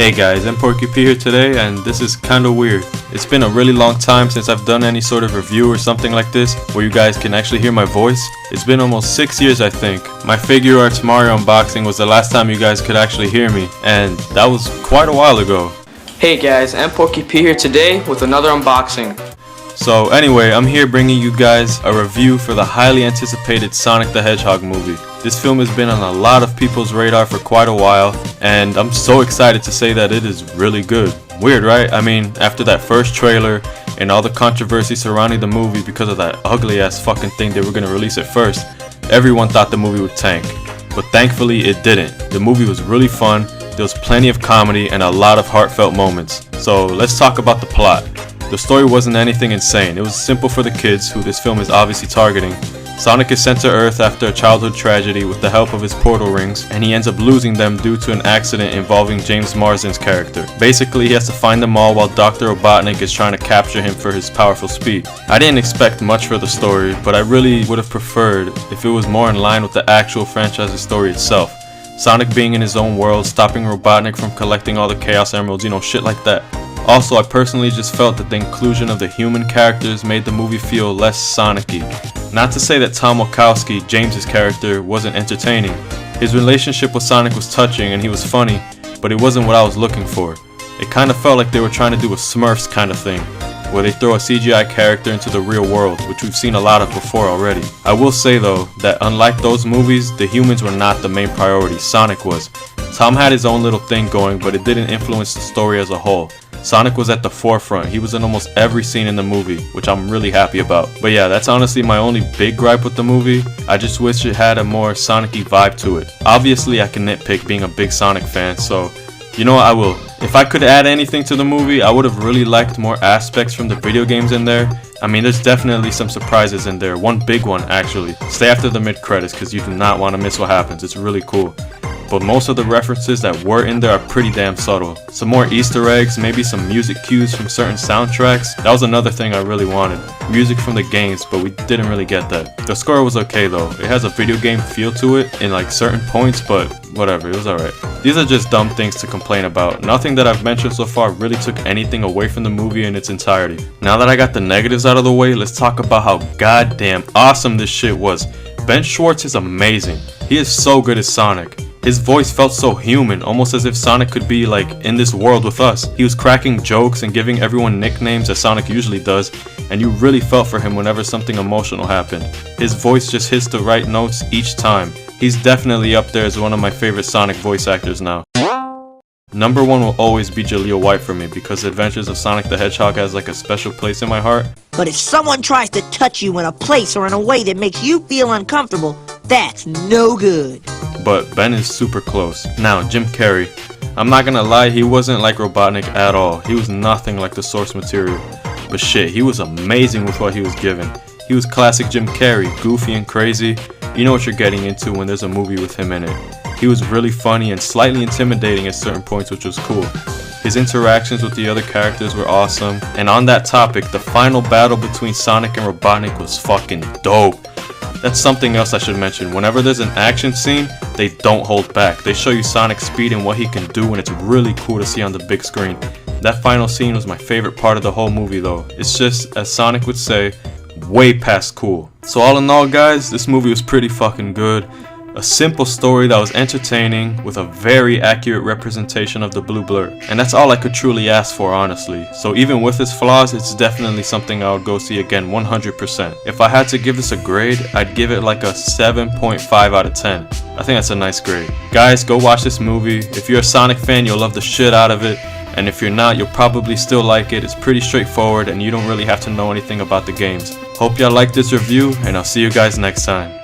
Hey guys, I'm Porky P here today, and this is kinda weird. It's been a really long time since I've done any sort of review or something like this, where you guys can actually hear my voice. It's been almost 6 years I think. My Figure Arts Mario unboxing was the last time you guys could actually hear me, and that was quite a while ago. Hey guys, I'm Porky P here today with another unboxing. So anyway, I'm here bringing you guys a review for the highly anticipated Sonic the Hedgehog movie. This film has been on a lot of people's radar for quite a while, and I'm so excited to say that it is really good. Weird, right? I mean, after that first trailer and all the controversy surrounding the movie because of that ugly ass fucking thing they were gonna release at first, everyone thought the movie would tank. But thankfully it didn't. The movie was really fun, there was plenty of comedy and a lot of heartfelt moments. So let's talk about the plot. The story wasn't anything insane, it was simple for the kids, who this film is obviously targeting. Sonic is sent to Earth after a childhood tragedy with the help of his portal rings, and he ends up losing them due to an accident involving James Marsden's character. Basically, he has to find them all while Dr. Robotnik is trying to capture him for his powerful speed. I didn't expect much for the story, but I really would have preferred if it was more in line with the actual franchise's story itself. Sonic being in his own world, stopping Robotnik from collecting all the Chaos Emeralds, shit like that. Also, I personally just felt that the inclusion of the human characters made the movie feel less Sonic-y. Not to say that Tom Wachowski, James's character, wasn't entertaining. His relationship with Sonic was touching and he was funny, but it wasn't what I was looking for. It kinda felt like they were trying to do a Smurfs kind of thing, where they throw a CGI character into the real world, which we've seen a lot of before already. I will say though, that unlike those movies, the humans were not the main priority, Sonic was. Tom had his own little thing going, but it didn't influence the story as a whole. Sonic was at the forefront, he was in almost every scene in the movie, which I'm really happy about. But yeah, that's honestly my only big gripe with the movie. I just wish it had a more Sonic-y vibe to it. Obviously I can nitpick being a big Sonic fan, so you know what, I will. If I could add anything to the movie, I would have really liked more aspects from the video games in there. I mean, there's definitely some surprises in there, one big one actually. Stay after the mid-credits because you do not want to miss what happens, it's really cool. But most of the references that were in there are pretty damn subtle. Some more Easter eggs, maybe some music cues from certain soundtracks. That was another thing I really wanted. Music from the games, but we didn't really get that. The score was okay though. It has a video game feel to it in like certain points, but whatever, it was alright. These are just dumb things to complain about. Nothing that I've mentioned so far really took anything away from the movie in its entirety. Now that I got the negatives out of the way, let's talk about how goddamn awesome this shit was. Ben Schwartz is amazing. He is so good as Sonic. His voice felt so human, almost as if Sonic could be like in this world with us. He was cracking jokes and giving everyone nicknames as Sonic usually does, and you really felt for him whenever something emotional happened. His voice just hits the right notes each time. He's definitely up there as one of my favorite Sonic voice actors now. Number one will always be Jaleel White for me because Adventures of Sonic the Hedgehog has like a special place in my heart. But if someone tries to touch you in a place or in a way that makes you feel uncomfortable, that's no good. But Ben is super close. Now, Jim Carrey. I'm not gonna lie, he wasn't like Robotnik at all. He was nothing like the source material. But shit, he was amazing with what he was given. He was classic Jim Carrey, goofy and crazy. You know what you're getting into when there's a movie with him in it. He was really funny and slightly intimidating at certain points, which was cool. His interactions with the other characters were awesome. And on that topic, the final battle between Sonic and Robotnik was fucking dope. That's something else I should mention. Whenever there's an action scene, they don't hold back. They show you Sonic's speed and what he can do, and it's really cool to see on the big screen. That final scene was my favorite part of the whole movie though. It's just, as Sonic would say, way past cool. So all in all guys, this movie was pretty fucking good. A simple story that was entertaining with a very accurate representation of the blue blur. And that's all I could truly ask for, honestly. So even with its flaws, it's definitely something I would go see again 100%. If I had to give this a grade, I'd give it like a 7.5 out of 10. I think that's a nice grade. Guys, go watch this movie. If you're a Sonic fan, you'll love the shit out of it. And if you're not, you'll probably still like it. It's pretty straightforward and you don't really have to know anything about the games. Hope y'all liked this review, and I'll see you guys next time.